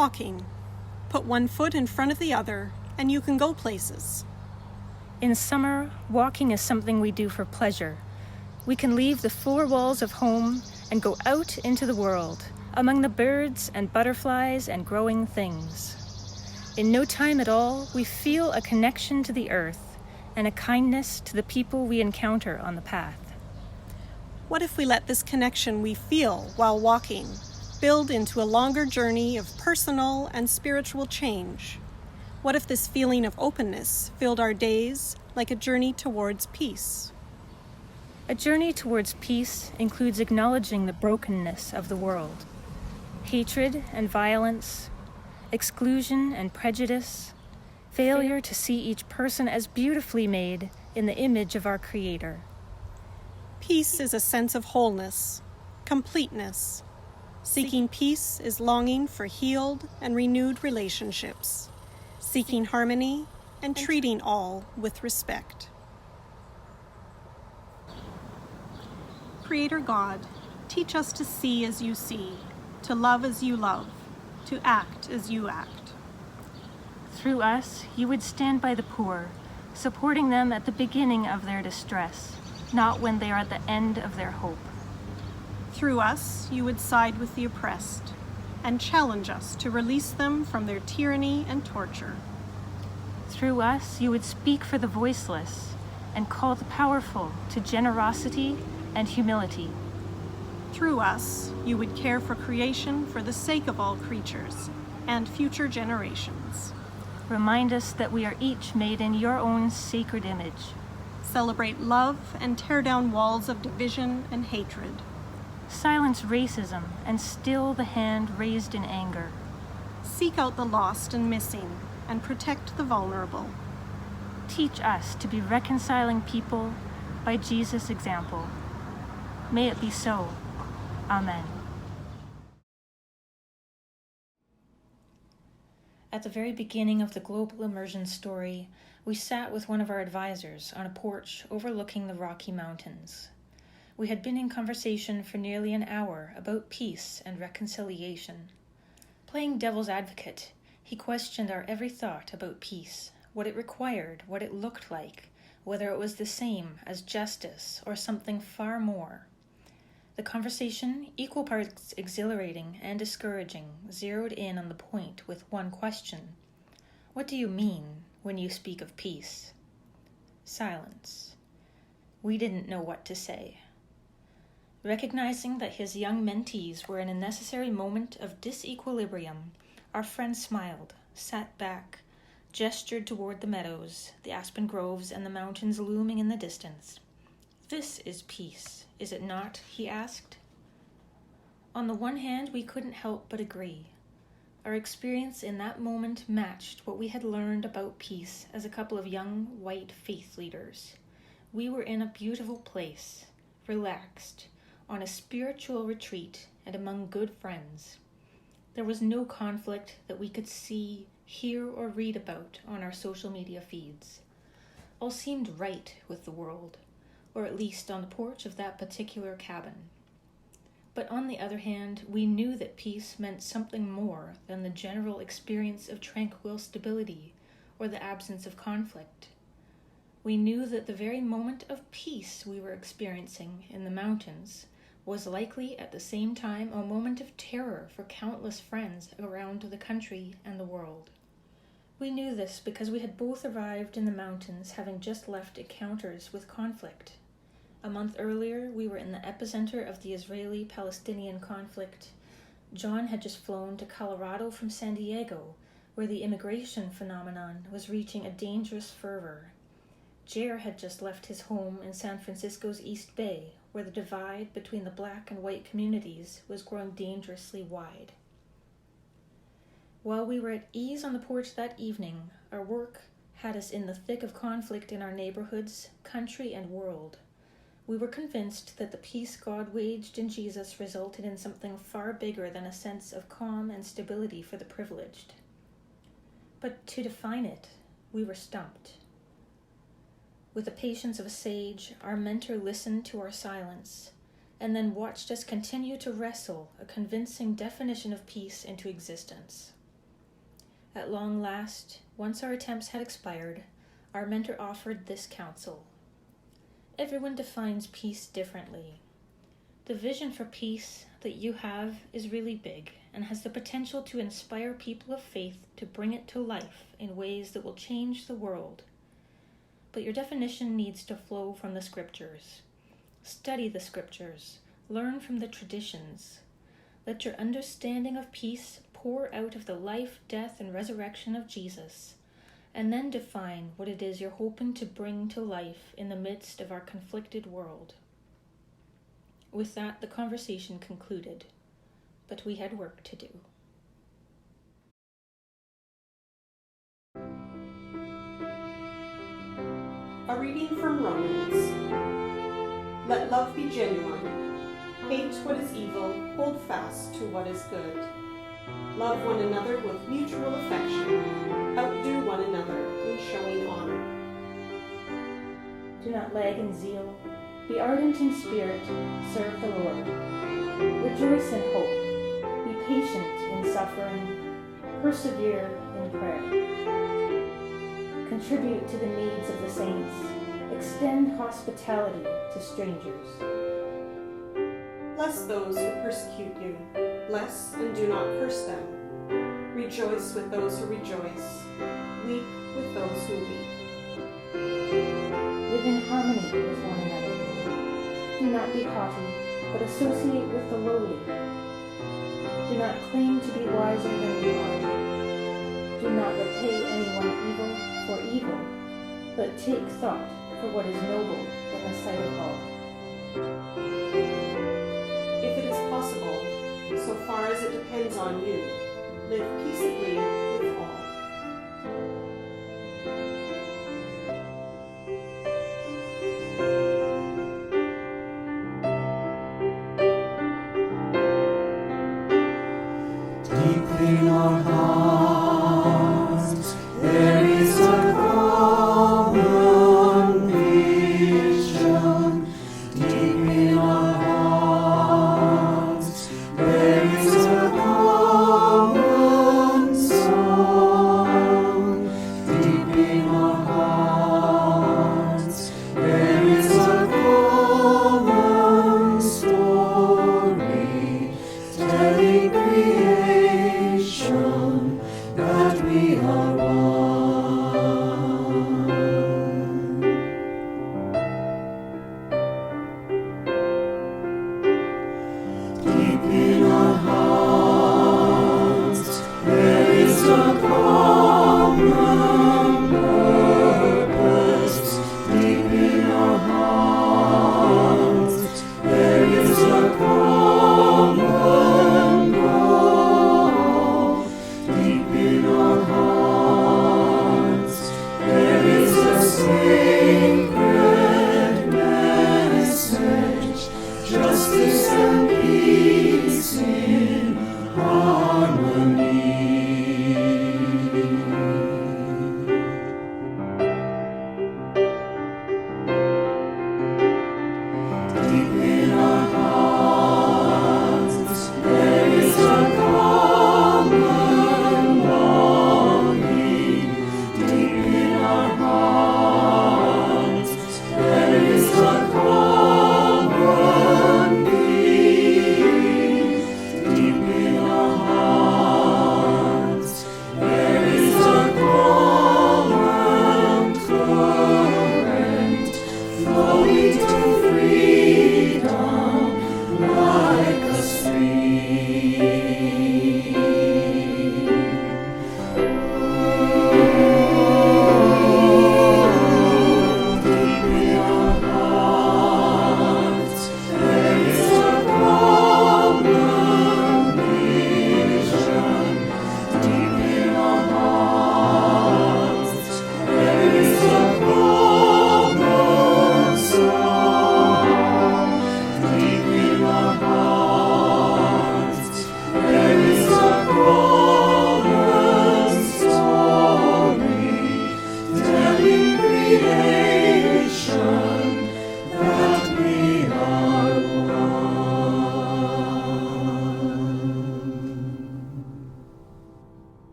Walking. Put one foot in front of the other, and you can go places. In summer, walking is something we do for pleasure. We can leave the four walls of home and go out into the world, among the birds and butterflies and growing things. In no time at all, we feel a connection to the earth and a kindness to the people we encounter on the path. What if we let this connection we feel while walking build into a longer journey of personal and spiritual change? What if this feeling of openness filled our days like a journey towards peace? A journey towards peace includes acknowledging the brokenness of the world. Hatred and violence, exclusion and prejudice, failure to see each person as beautifully made in the image of our Creator. Peace is a sense of wholeness, completeness. Seeking peace is longing for healed and renewed relationships, seeking harmony and treating all with respect. Creator God, teach us to see as you see, to love as you love, to act as you act. Through us, you would stand by the poor, supporting them at the beginning of their distress, not when they are at the end of their hope. Through us, you would side with the oppressed and challenge us to release them from their tyranny and torture. Through us, you would speak for the voiceless and call the powerful to generosity and humility. Through us, you would care for creation for the sake of all creatures and future generations. Remind us that we are each made in your own sacred image. Celebrate love and tear down walls of division and hatred. Silence racism and still the hand raised in anger. Seek out the lost and missing and protect the vulnerable. Teach us to be reconciling people by Jesus' example. May it be so. Amen. At the very beginning of the global immersion story, we sat with one of our advisors on a porch overlooking the Rocky Mountains. We had been in conversation for nearly an hour about peace and reconciliation. Playing devil's advocate, he questioned our every thought about peace, what it required, what it looked like, whether it was the same as justice or something far more. The conversation, equal parts exhilarating and discouraging, zeroed in on the point with one question. What do you mean when you speak of peace? Silence. We didn't know what to say. Recognizing that his young mentees were in a necessary moment of disequilibrium, our friend smiled, sat back, gestured toward the meadows, the aspen groves, and the mountains looming in the distance. This is peace, is it not? He asked. On the one hand, we couldn't help but agree. Our experience in that moment matched what we had learned about peace as a couple of young white faith leaders. We were in a beautiful place, relaxed, on a spiritual retreat and among good friends. There was no conflict that we could see, hear, or read about on our social media feeds. All seemed right with the world, or at least on the porch of that particular cabin. But on the other hand, we knew that peace meant something more than the general experience of tranquil stability or the absence of conflict. We knew that the very moment of peace we were experiencing in the mountains was likely at the same time a moment of terror for countless friends around the country and the world. We knew this because we had both arrived in the mountains having just left encounters with conflict. A month earlier, we were in the epicenter of the Israeli-Palestinian conflict. Jon had just flown to Colorado from San Diego, where the immigration phenomenon was reaching a dangerous fervor. Jer had just left his home in San Francisco's East Bay, where the divide between the black and white communities was growing dangerously wide. While we were at ease on the porch that evening, our work had us in the thick of conflict in our neighborhoods, country, and world. We were convinced that the peace God waged in Jesus resulted in something far bigger than a sense of calm and stability for the privileged. But to define it, we were stumped. With the patience of a sage, our mentor listened to our silence, and then watched us continue to wrestle a convincing definition of peace into existence. At long last, once our attempts had expired, our mentor offered this counsel. Everyone defines peace differently. The vision for peace that you have is really big and has the potential to inspire people of faith to bring it to life in ways that will change the world. But your definition needs to flow from the scriptures. Study the scriptures. Learn from the traditions. Let your understanding of peace pour out of the life, death, and resurrection of Jesus, and then define what it is you're hoping to bring to life in the midst of our conflicted world. With that, the conversation concluded, but we had work to do. A reading from Romans. Let love be genuine. Hate what is evil, hold fast to what is good. Love one another with mutual affection. Outdo one another in showing honor. Do not lag in zeal. Be ardent in spirit. Serve the Lord. Rejoice in hope. Be patient in suffering. Persevere in prayer. Contribute to the needs of the saints. Extend hospitality to strangers. Bless those who persecute you. Bless and do not curse them. Rejoice with those who rejoice. Weep with those who weep. Live in harmony with one another. Do not be haughty, but associate with the lowly. Do not claim to be wiser than you are. Do not repay anyone evil for evil, but take thought for what is noble in the sight of all. If it is possible, so far as it depends on you, live peaceably with all. Deep in our hearts, there is a common vision. Deep in our hearts, there is a common soul.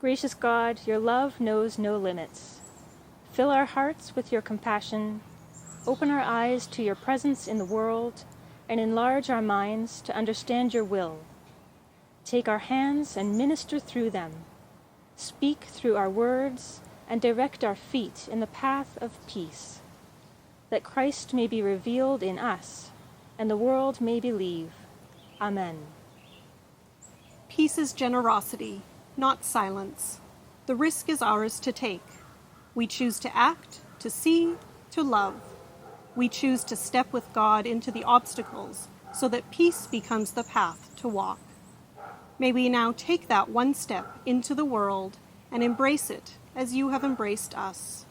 Gracious God, your love knows no limits. Fill our hearts with your compassion, open our eyes to your presence in the world, and enlarge our minds to understand your will. Take our hands and minister through them. Speak through our words and direct our feet in the path of peace, that Christ may be revealed in us and the world may believe. Amen. Peace is generosity, not silence. The risk is ours to take. We choose to act, to see, to love. We choose to step with God into the obstacles so that peace becomes the path to walk. May we now take that one step into the world and embrace it as you have embraced us.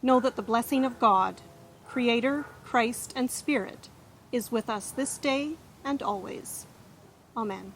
Know that the blessing of God, Creator, Christ, and Spirit, is with us this day and always. Amen.